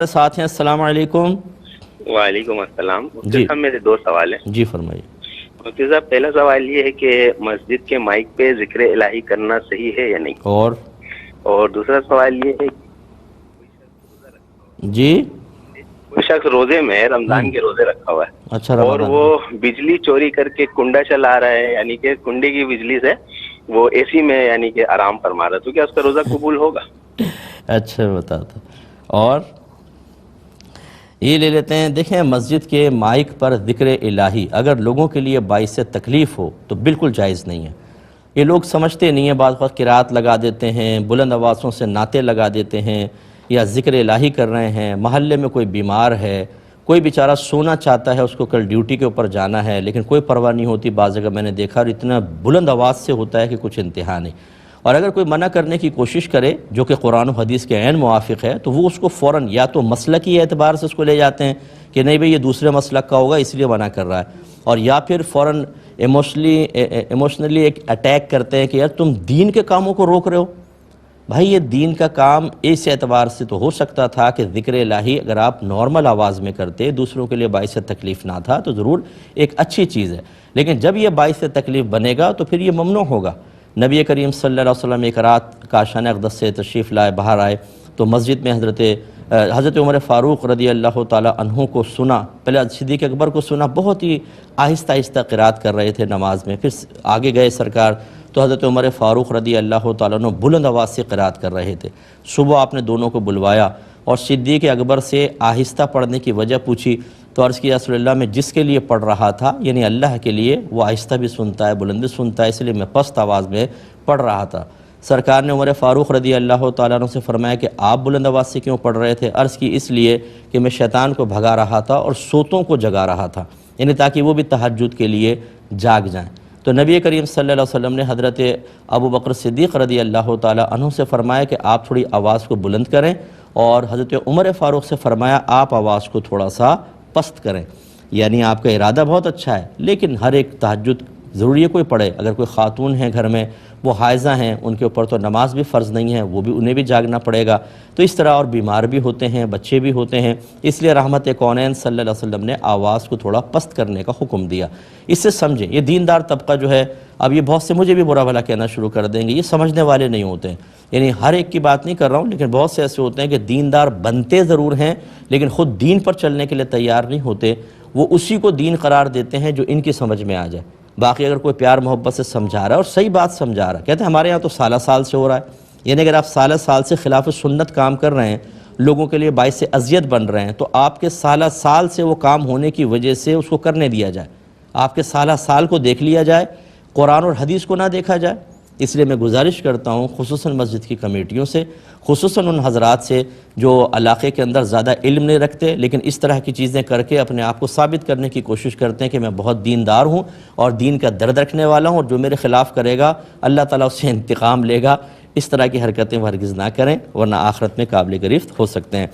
ساتھ ہیں۔ السلام علیکم۔ وعلیکم السلام۔ جی صاحب میرے دو سوال ہیں۔ جی فرمائیے۔ مفتی صاحب پہلا سوال یہ ہے کہ مسجد کے مائک پہ ذکر الہی کرنا صحیح ہے یا نہیں، اور دوسرا سوال یہ ہے جی کوئی شخص روزے میں رمضان کے روزے رکھا ہوا ہے، اچھا، اور رمضان وہ بجلی چوری کر کے کنڈا چلا رہا ہے، یعنی کہ کنڈے کی بجلی سے وہ اے سی میں یعنی کہ آرام فرما رہا ہے، تو کیا اس کا روزہ قبول ہوگا؟ اچھا بتاتا۔ اور یہ لے لیتے ہیں، دیکھیں مسجد کے مائک پر ذکر الہی اگر لوگوں کے لیے باعث تکلیف ہو تو بالکل جائز نہیں ہے۔ یہ لوگ سمجھتے نہیں ہیں، بعض وقت قرات لگا دیتے ہیں، بلند آوازوں سے نعتیں لگا دیتے ہیں یا ذکر الہی کر رہے ہیں، محلے میں کوئی بیمار ہے، کوئی بیچارہ سونا چاہتا ہے، اس کو کل ڈیوٹی کے اوپر جانا ہے، لیکن کوئی پرواہ نہیں ہوتی، بعض جگہ میں نے دیکھا، اور اتنا بلند آواز سے ہوتا ہے کہ کچھ انتہا نہیں۔ اور اگر کوئی منع کرنے کی کوشش کرے جو کہ قرآن و حدیث کے عین موافق ہے تو وہ اس کو فوراً یا تو مسلکی اعتبار سے اس کو لے جاتے ہیں کہ نہیں بھئی یہ دوسرے مسلک کا ہوگا اس لیے منع کر رہا ہے، اور یا پھر فوراً ایموشنلی ایک اٹیک کرتے ہیں کہ یار تم دین کے کاموں کو روک رہے ہو۔ بھائی یہ دین کا کام اس اعتبار سے تو ہو سکتا تھا کہ ذکر الہی اگر آپ نارمل آواز میں کرتے، دوسروں کے لیے باعث تکلیف نہ تھا تو ضرور ایک اچھی چیز ہے، لیکن جب یہ باعث تکلیف بنے گا تو پھر یہ ممنوع ہوگا۔ نبی کریم صلی اللہ علیہ وسلم ایک رات کاشان اقدس سے تشریف لائے، باہر آئے تو مسجد میں حضرت عمر فاروق رضی اللہ تعالی عنہ کو سنا، پہلے صدیق اکبر کو سنا، بہت ہی آہستہ آہستہ قرات کر رہے تھے نماز میں، پھر آگے گئے سرکار تو حضرت عمر فاروق رضی اللہ تعالیٰ عنہ بلند آواز سے قرات کر رہے تھے۔ صبح آپ نے دونوں کو بلوایا اور صدیق اکبر سے آہستہ پڑھنے کی وجہ پوچھی تو عرض کیا رسول اللہ میں جس کے لیے پڑھ رہا تھا یعنی اللہ کے لیے، وہ آہستہ بھی سنتا ہے، بلند بھی سنتا ہے، اس لیے میں پست آواز میں پڑھ رہا تھا۔ سرکار نے عمر فاروق رضی اللہ تعالیٰ عنہ سے فرمایا کہ آپ بلند آواز سے کیوں پڑھ رہے تھے؟ عرض کی اس لیے کہ میں شیطان کو بھگا رہا تھا اور سوتوں کو جگا رہا تھا، یعنی تاکہ وہ بھی تہجد کے لیے جاگ جائیں۔ تو نبی کریم صلی اللہ علیہ وسلم نے حضرت ابو بکر صدیق رضی اللہ تعالیٰ عنہ سے فرمایا کہ آپ تھوڑی آواز کو بلند کریں، اور حضرت عمر فاروق سے فرمایا آپ آواز کو تھوڑا سا پست کریں۔ یعنی آپ کا ارادہ بہت اچھا ہے، لیکن ہر ایک تہجد ضروری ہے کوئی پڑھے۔ اگر کوئی خاتون ہیں گھر میں، وہ حائضہ ہیں، ان کے اوپر تو نماز بھی فرض نہیں ہے، وہ بھی انہیں بھی جاگنا پڑے گا، تو اس طرح اور بیمار بھی ہوتے ہیں، بچے بھی ہوتے ہیں، اس لیے رحمت کونین صلی اللہ علیہ وسلم نے آواز کو تھوڑا پست کرنے کا حکم دیا۔ اس سے سمجھیں یہ دیندار طبقہ جو ہے، اب یہ بہت سے مجھے بھی برا بھلا کہنا شروع کر دیں گے، یہ سمجھنے والے نہیں ہوتے ہیں، یعنی ہر ایک کی بات نہیں کر رہا ہوں، لیکن بہت سے ایسے ہوتے ہیں کہ دیندار بنتے ضرور ہیں لیکن خود دین پر چلنے کے لیے تیار نہیں ہوتے، وہ اسی کو دین قرار دیتے ہیں جو ان کی سمجھ میں آ جائے۔ باقی اگر کوئی پیار محبت سے سمجھا رہا ہے اور صحیح بات سمجھا رہا ہے، کہتے ہیں ہمارے یہاں تو سالہ سال سے ہو رہا ہے، یعنی اگر آپ سالہ سال سے خلاف سنت کام کر رہے ہیں، لوگوں کے لیے باعث اذیت بن رہے ہیں، تو آپ کے سالہ سال سے وہ کام ہونے کی وجہ سے اس کو کرنے دیا جائے، آپ کے سالہ سال کو دیکھ لیا جائے، قرآن اور حدیث کو نہ دیکھا جائے۔ اس لیے میں گزارش کرتا ہوں خصوصاً مسجد کی کمیٹیوں سے، خصوصاً ان حضرات سے جو علاقے کے اندر زیادہ علم نہیں رکھتے لیکن اس طرح کی چیزیں کر کے اپنے آپ کو ثابت کرنے کی کوشش کرتے ہیں کہ میں بہت دیندار ہوں اور دین کا درد رکھنے والا ہوں، اور جو میرے خلاف کرے گا اللہ تعالیٰ اس سے انتقام لے گا، اس طرح کی حرکتیں ہرگز نہ کریں ورنہ آخرت میں قابل گرفت ہو سکتے ہیں۔